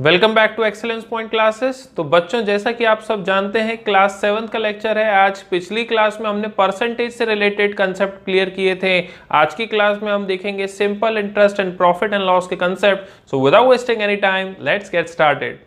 Welcome back to excellence point classes. तो बच्चों, जैसा कि आप सब जानते हैं क्लास 7 का लेक्चर है आज। पिछली क्लास में हमने परसेंटेज से रिलेटेड कंसेप्ट क्लियर किए थे। आज की क्लास में हम देखेंगे simple interest and profit and loss के concept. So without wasting any time let's get started.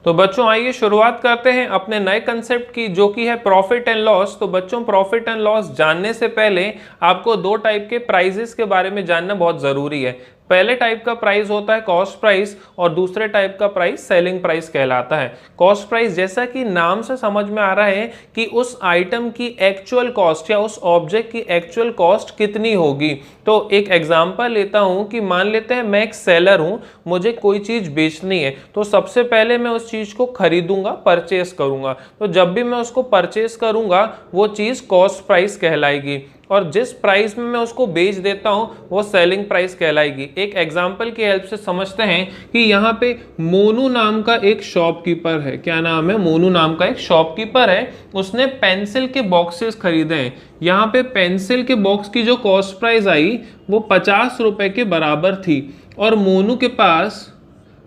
तो बच्चों आइए शुरुआत करते हैं अपने नए कंसेप्ट की, जो कि है प्रॉफिट एंड लॉस। तो बच्चों, प्रॉफिट एंड लॉस जानने से पहले आपको दो टाइप के प्राइजेस के बारे में जानना बहुत जरूरी है। पहले टाइप का प्राइस होता है कॉस्ट प्राइस और दूसरे टाइप का प्राइस सेलिंग प्राइस कहलाता है। कॉस्ट प्राइस, जैसा कि नाम से समझ में आ रहा है कि उस आइटम की एक्चुअल कॉस्ट या उस ऑब्जेक्ट की एक्चुअल कॉस्ट कितनी होगी। तो एक एग्जांपल लेता हूं कि मान लेते हैं मैं एक सेलर हूं, मुझे कोई चीज बेचनी है, तो सबसे पहले मैं उस चीज को खरीदूंगा, परचेस करूंगा। तो जब भी मैं उसको परचेस करूंगा वो चीज कॉस्ट प्राइस कहलाएगी और जिस प्राइस में मैं उसको बेच देता हूं वो सेलिंग प्राइस कहलाएगी। एक एग्जांपल की हेल्प से समझते हैं कि यहाँ पे मोनू नाम का एक शॉपकीपर है। क्या नाम है? मोनू नाम का एक शॉपकीपर है। उसने पेंसिल के बॉक्सेस खरीदे हैं। यहाँ पे पेंसिल के बॉक्स की जो कॉस्ट प्राइस आई वो 50 रुपए के बराबर थी और मोनू के पास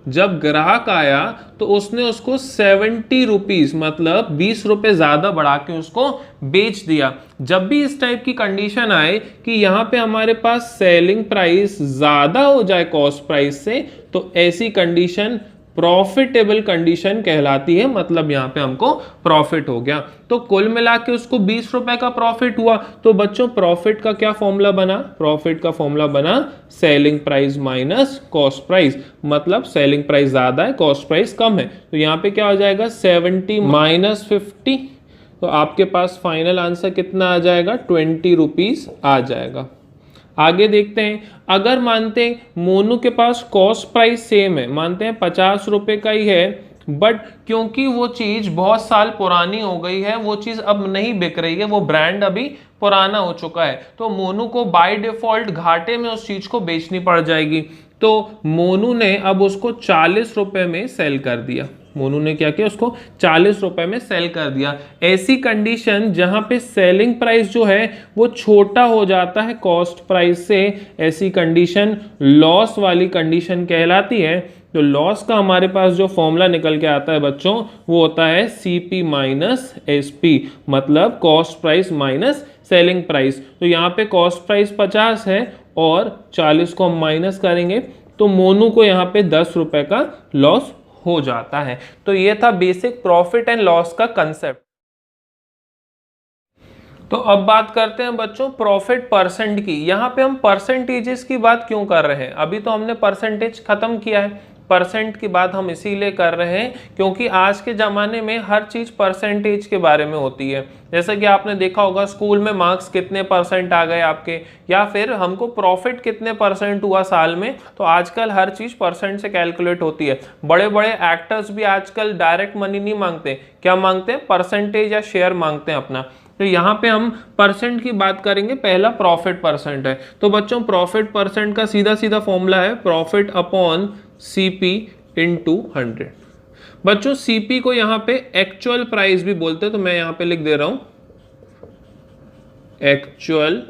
जब ग्राहक आया तो उसने उसको 70 रुपीज मतलब 20 रुपए ज्यादा बढ़ा के उसको बेच दिया। जब भी इस टाइप की कंडीशन आए कि यहाँ पे हमारे पास सेलिंग प्राइस ज्यादा हो जाए कॉस्ट प्राइस से, तो ऐसी कंडीशन प्रॉफिटेबल कंडीशन कहलाती है। मतलब यहाँ पे हमको प्रॉफिट हो गया। तो कुल मिला के उसको 20 रुपए का प्रॉफिट हुआ। तो बच्चों, प्रॉफिट का क्या फॉर्मूला बना? प्रॉफिट का फॉर्मूला बना selling price minus cost price. मतलब सेलिंग प्राइस ज्यादा है, कॉस्ट प्राइस कम है। तो यहाँ पे क्या हो जाएगा? 70 माइनस 50। तो आपके पास फाइनल आंसर कितना आ जाएगा? 20 रुपीज आ जाएगा। आगे देखते हैं, अगर मानते हैं मोनू के पास कॉस्ट प्राइस सेम है, मानते हैं 50 रुपए का ही है, बट क्योंकि वो चीज बहुत साल पुरानी हो गई है, वो चीज अब नहीं बिक रही है, वो ब्रांड अभी पुराना हो चुका है, तो मोनू को बाय डिफॉल्ट घाटे में उस चीज को बेचनी पड़ जाएगी। तो मोनू ने अब उसको 40 रुपए में सेल कर दिया। मोनू ने क्या किया? उसको 40 रुपए में सेल कर दिया। ऐसी कंडीशन जहां पे सेलिंग प्राइस जो है वो छोटा हो जाता है कॉस्ट प्राइस से, ऐसी कंडीशन लॉस वाली कंडीशन कहलाती है। तो लॉस का हमारे पास जो फॉर्मूला निकल के आता है बच्चों, वो होता है CP माइनस SP, मतलब cost price minus selling price. तो यहाँ पे कॉस्ट प्राइस 50 है और 40 को हम माइनस करेंगे तो मोनू को यहाँ पे 10 रुपए का लॉस हो जाता है। तो ये था बेसिक प्रॉफिट एंड लॉस का कंसेप्ट। तो अब बात करते हैं बच्चों प्रॉफिट परसेंट की। यहाँ पे हम परसेंटेजेस की बात क्यों कर रहे हैं? अभी तो हमने परसेंटेज खत्म किया है, परसेंट की बात हम इसीलिए कर रहे हैं क्योंकि आज के ज़माने में हर चीज़ परसेंटेज के बारे में होती है। जैसे कि आपने देखा होगा स्कूल में मार्क्स कितने परसेंट आ गए आपके, या फिर हमको प्रॉफिट कितने परसेंट हुआ साल में, तो आजकल हर चीज़ परसेंट से कैलकुलेट होती है। बड़े बड़े एक्टर्स भी आजकल डायरेक्ट मनी नहीं मांगते, क्या मांगते हैं? परसेंटेज या शेयर मांगते हैं अपना। तो यहाँ पे हम परसेंट की बात करेंगे। पहला प्रॉफिट परसेंट है। तो बच्चों, प्रॉफिट परसेंट का सीधा सीधा फॉर्मूला है प्रॉफिट अपॉन CP इंटू 100। बच्चों, CP को यहाँ पे एक्चुअल प्राइस भी बोलते हैं, तो मैं यहाँ पे लिख दे रहा हूं एक्चुअल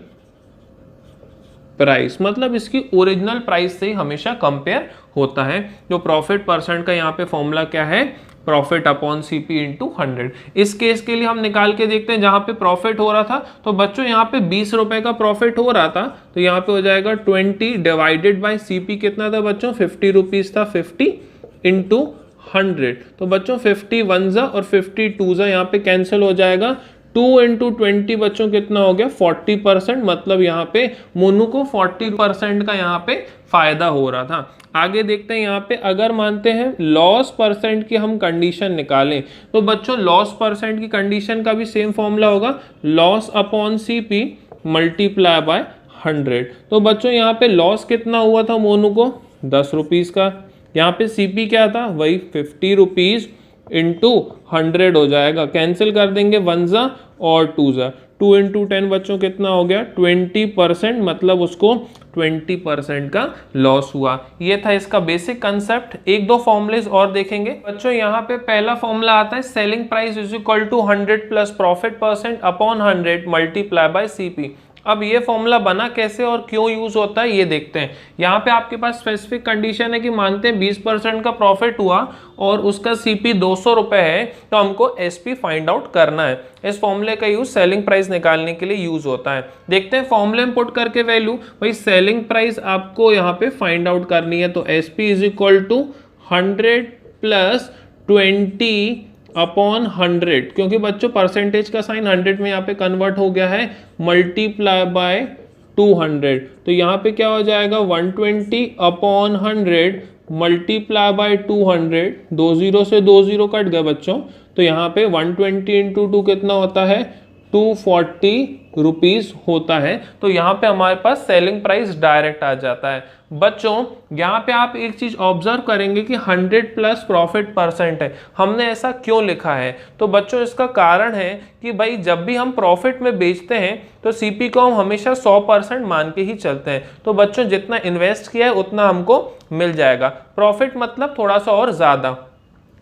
प्राइस, मतलब इसकी ओरिजिनल प्राइस से हमेशा कंपेयर होता है। जो प्रॉफिट परसेंट का यहाँ पे फॉर्मूला क्या है? Profit upon CP into 100। इस केस के लिए हम निकाल के देखते हैं जहां पे प्रॉफिट हो रहा था। तो बच्चों, यहाँ पे 20 रुपए का प्रॉफिट हो रहा था, तो यहाँ पे हो जाएगा 20 डिवाइडेड बाय CP कितना था बच्चों? 50 रुपीज था। 50 इंटू 100। तो बच्चों 50 1 और 50 2 यहाँ पे कैंसिल हो जाएगा। 2 इंटू 20 बच्चों कितना हो गया? 40%। मतलब यहाँ पे मोनू को 40% का यहाँ पे फायदा हो रहा था। आगे देखते हैं, यहाँ पे अगर मानते हैं लॉस परसेंट की हम कंडीशन निकालें, तो बच्चों लॉस परसेंट की कंडीशन का भी सेम फॉर्मूला होगा loss upon CP multiply by 100। तो बच्चों यहाँ पे लॉस कितना हुआ था मोनू को? 10 रुपीज का। यहाँ पे CP क्या था? वही 50 रुपीज इंटू 100 हो जाएगा। कैंसिल कर देंगे 1 और 2 2 इंटू 10 बच्चों कितना हो गया? 20%। मतलब उसको 20% का लॉस हुआ। ये था इसका बेसिक कंसेप्ट। एक दो फॉर्मूलेस और देखेंगे बच्चों। यहाँ पे पहला फॉर्मूला आता है selling price is equal to 100 plus profit percent upon 100 multiply by CP। अब ये फॉर्मूला बना कैसे और क्यों यूज होता है ये देखते हैं। यहाँ पे आपके पास स्पेसिफिक कंडीशन है कि मानते हैं 20% का प्रॉफिट हुआ और उसका सीपी 200 रुपए है, तो हमको एसपी फाइंड आउट करना है। इस फॉर्मूले का यूज सेलिंग प्राइस निकालने के लिए यूज होता है। देखते हैं फॉर्मूले में पुट करके वैल्यू, भाई सेलिंग प्राइस आपको यहाँ पे फाइंड आउट करनी है, तो SP is equal to 100 plus 20 upon 100, क्योंकि बच्चों परसेंटेज का साइन 100 में यहाँ पे कन्वर्ट हो गया है, मल्टीप्लाई बाय 200, तो यहाँ पे क्या हो जाएगा 120 अपॉन 100 मल्टीप्लाई बाय 200, 20 से 20 कट गए बच्चों, तो यहाँ पे 120 इंटू 2 कितना होता है 240 रुपीज होता है। तो यहाँ पे हमारे पास सेलिंग प्राइस डायरेक्ट आ जाता है। बच्चों यहाँ पे आप एक चीज ऑब्जर्व करेंगे कि 100 प्लस प्रॉफिट परसेंट है। हमने ऐसा क्यों लिखा है? तो बच्चों इसका कारण है कि भाई जब भी हम प्रॉफिट में बेचते हैं तो सीपी को हम हमेशा 100% मान के ही चलते हैं। तो बच्चों जितना इन्वेस्ट किया है उतना हमको मिल जाएगा। प्रॉफिट मतलब थोड़ा सा और ज्यादा,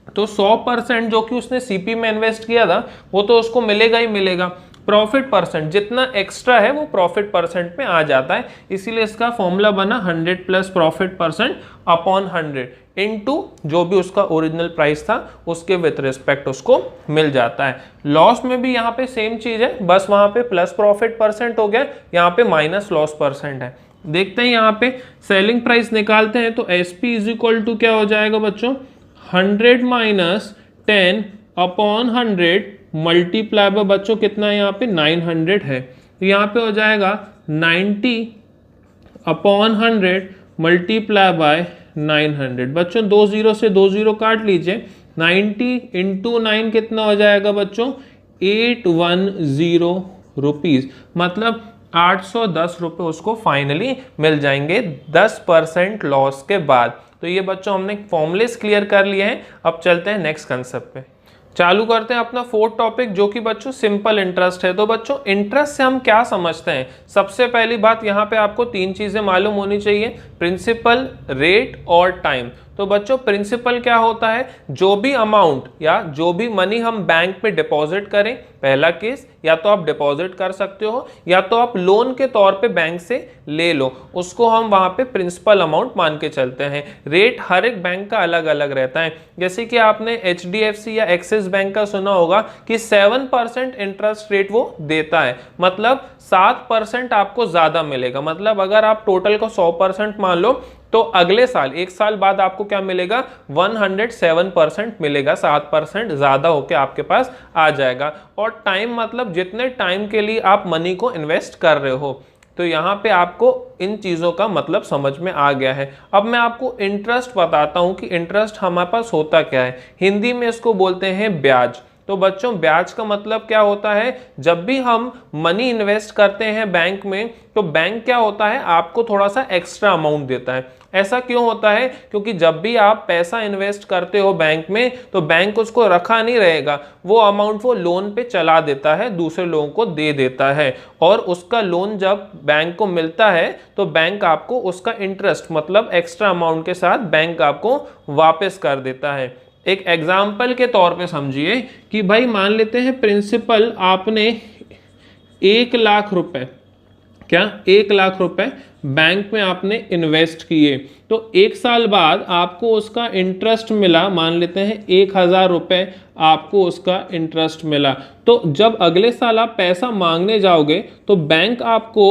तो 100% जो कि उसने सीपी में इन्वेस्ट किया था वो तो उसको मिलेगा ही मिलेगा। प्रॉफिट परसेंट जितना एक्स्ट्रा है वो प्रॉफिट परसेंट में आ जाता है, इसीलिए इसका फॉर्मूला बना 100 plus profit percent upon 100 into जो भी उसका ओरिजिनल प्राइस था उसके विथ रिस्पेक्ट उसको मिल जाता है। लॉस में भी यहाँ पे सेम चीज है, बस वहां पे प्लस प्रॉफिट परसेंट हो गया, यहाँ पे माइनस लॉस परसेंट है। देखते हैं यहाँ पे सेलिंग प्राइस निकालते हैं, तो एसपी इज इक्वल टू क्या हो जाएगा बच्चों 100 माइनस 10 अपॉन 100 मल्टीप्लाई बाय बच्चों कितना है यहाँ पे 900 है, तो यहाँ पे हो जाएगा 90 अपॉन 100 मल्टीप्लाई बाय 900। बच्चों 20 से 20 काट लीजिए, 90 इंटू 9 कितना हो जाएगा बच्चों 810 रुपीज, मतलब 810 रुपये उसको फाइनली मिल जाएंगे 10% लॉस के बाद। तो ये बच्चों हमने फॉर्मूलेस क्लियर कर लिए हैं। अब चलते हैं नेक्स्ट कंसेप्ट पे, चालू करते हैं अपना फोर्थ टॉपिक जो कि बच्चों सिंपल इंटरेस्ट है। तो बच्चों इंटरेस्ट से हम क्या समझते हैं? सबसे पहली बात यहाँ पे आपको 3 चीजें मालूम होनी चाहिए, प्रिंसिपल, रेट और टाइम। तो बच्चों प्रिंसिपल क्या होता है? जो भी अमाउंट या जो भी मनी हम बैंक में डिपॉजिट करें, पहला केस, या तो आप डिपॉजिट कर सकते हो या तो आप लोन के तौर पे बैंक से ले लो, उसको हम वहां पे प्रिंसिपल अमाउंट मान के चलते हैं। रेट हर एक बैंक का अलग अलग रहता है, जैसे कि आपने HDFC या एक्सिस बैंक का सुना होगा कि 7% इंटरेस्ट रेट वो देता है, मतलब 7% आपको ज्यादा मिलेगा। मतलब अगर आप टोटल को 100% मान लो तो अगले साल 1 साल बाद आपको क्या मिलेगा 107% मिलेगा, 7% ज्यादा होके आपके पास आ जाएगा। और टाइम मतलब जितने टाइम के लिए आप मनी को इन्वेस्ट कर रहे हो। तो यहाँ पे आपको इन चीजों का मतलब समझ में आ गया है। अब मैं आपको इंटरेस्ट बताता हूँ कि इंटरेस्ट हमारे पास होता क्या है। हिंदी में इसको बोलते हैं ब्याज। तो बच्चों ब्याज का मतलब क्या होता है? जब भी हम मनी इन्वेस्ट करते हैं बैंक में तो बैंक क्या होता है आपको थोड़ा सा एक्स्ट्रा अमाउंट देता है। ऐसा क्यों होता है? क्योंकि जब भी आप पैसा इन्वेस्ट करते हो बैंक में तो बैंक उसको रखा नहीं रहेगा, वो अमाउंट वो लोन पे चला देता है, दूसरे लोगों को दे देता है, और उसका लोन जब बैंक को मिलता है तो बैंक आपको उसका इंटरेस्ट मतलब एक्स्ट्रा अमाउंट के साथ बैंक आपको वापस कर देता है। एक एग्जाम्पल के तौर पे समझिए कि भाई मान लेते हैं प्रिंसिपल आपने 1 लाख रुपए, क्या 1 लाख रुपए बैंक में आपने इन्वेस्ट किए, तो 1 साल बाद आपको उसका इंटरेस्ट मिला, मान लेते हैं 1000 रुपए आपको उसका इंटरेस्ट मिला। तो जब अगले साल आप पैसा मांगने जाओगे तो बैंक आपको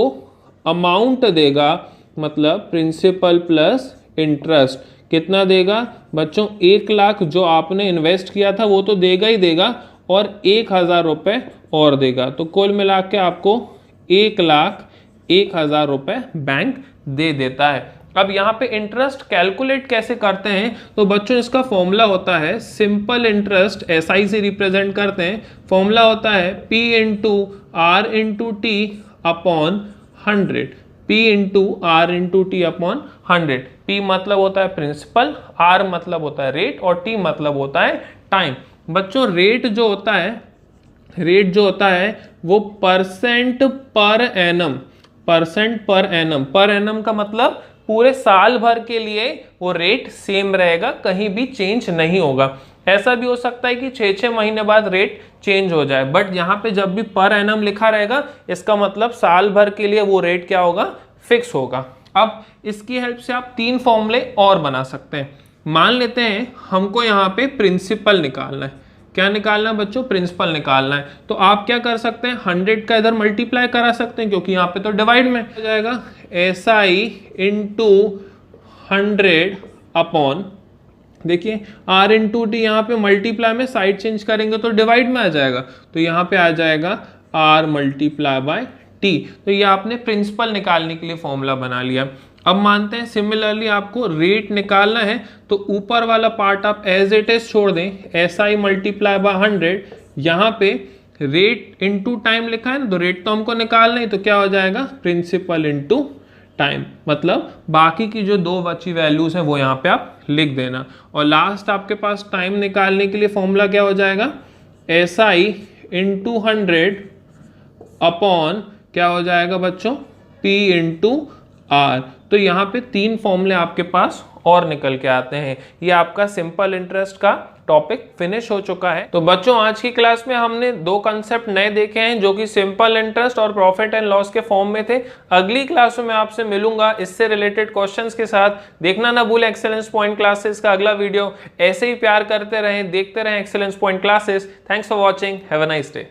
अमाउंट देगा, मतलब प्रिंसिपल प्लस इंटरेस्ट कितना देगा बच्चों 1 लाख जो आपने इन्वेस्ट किया था वो तो देगा ही देगा, और 1000 रुपए और देगा, तो कुल मिला के आपको 1,01,000 रुपए बैंक दे देता है। अब यहाँ पे इंटरेस्ट कैलकुलेट कैसे करते हैं? तो बच्चों इसका फॉर्मूला होता है सिंपल इंटरेस्ट, SI से रिप्रेजेंट करते हैं। फॉर्मूला होता है P into R into T upon 100, P into R into T upon 100। P मतलब होता है प्रिंसिपल, R मतलब होता है रेट और T मतलब होता है टाइम। बच्चों रेट जो होता है वो percent per annum, percent per annum, per annum का मतलब पूरे साल भर के लिए वो रेट सेम रहेगा, कहीं भी चेंज नहीं होगा। ऐसा भी हो सकता है कि 6-6 महीने बाद रेट चेंज हो जाए, बट यहाँ पे जब भी पर एनम लिखा रहेगा इसका मतलब साल भर के लिए वो रेट क्या होगा, फिक्स होगा। अब इसकी हेल्प से आप 3 फॉर्मूले और बना सकते हैं। मान लेते हैं हमको यहाँ पे प्रिंसिपल निकालना है। क्या निकालना है बच्चों, प्रिंसिपल निकालना है। तो आप क्या कर सकते हैं, 100 का इधर मल्टीप्लाई करा सकते हैं क्योंकि यहाँ पे तो डिवाइड में हो जाएगा, SI इंटू 100 अपॉन, देखिए R इंटू डी, यहाँ पे मल्टीप्लाई में साइड चेंज करेंगे तो डिवाइड में आ जाएगा, तो यहाँ पे आ जाएगा R मल्टीप्लाई बाय टी। तो ये आपने प्रिंसिपल निकालने के लिए फॉर्मूला बना लिया। अब मानते हैं सिमिलरली आपको रेट निकालना है, तो ऊपर वाला पार्ट आप एज इट इज छोड़ दें, SI मल्टीप्लाई बाय 100, यहाँ पे रेट इंटू टाइम लिखा है ना, तो रेट तो हमको निकालना है, तो क्या हो जाएगा, प्रिंसिपल इंटू टाइम, मतलब बाकी की जो 2 बची वैल्यूज हैं वो यहाँ पे आप लिख देना। और लास्ट आपके पास टाइम निकालने के लिए फॉर्मूला क्या हो जाएगा, SI इंटू 100 अपॉन क्या हो जाएगा बच्चों, P इंटू R। तो यहाँ पे 3 फॉर्मूले आपके पास और निकल के आते हैं। ये आपका सिंपल इंटरेस्ट का टॉपिक फिनिश हो चुका है। तो बच्चों आज की क्लास में हमने 2 कंसेप्ट नए देखे हैं जो कि सिंपल इंटरेस्ट और प्रॉफिट एंड लॉस के फॉर्म में थे। अगली क्लास में मैं आपसे मिलूंगा इससे रिलेटेड क्वेश्चंस के साथ। देखना ना भूलें एक्सेलेंस पॉइंट क्लासेस का अगला वीडियो। ऐसे ही प्यार करते रहें, देखते रहें excellence point classes. Thanks for watching, have a nice day.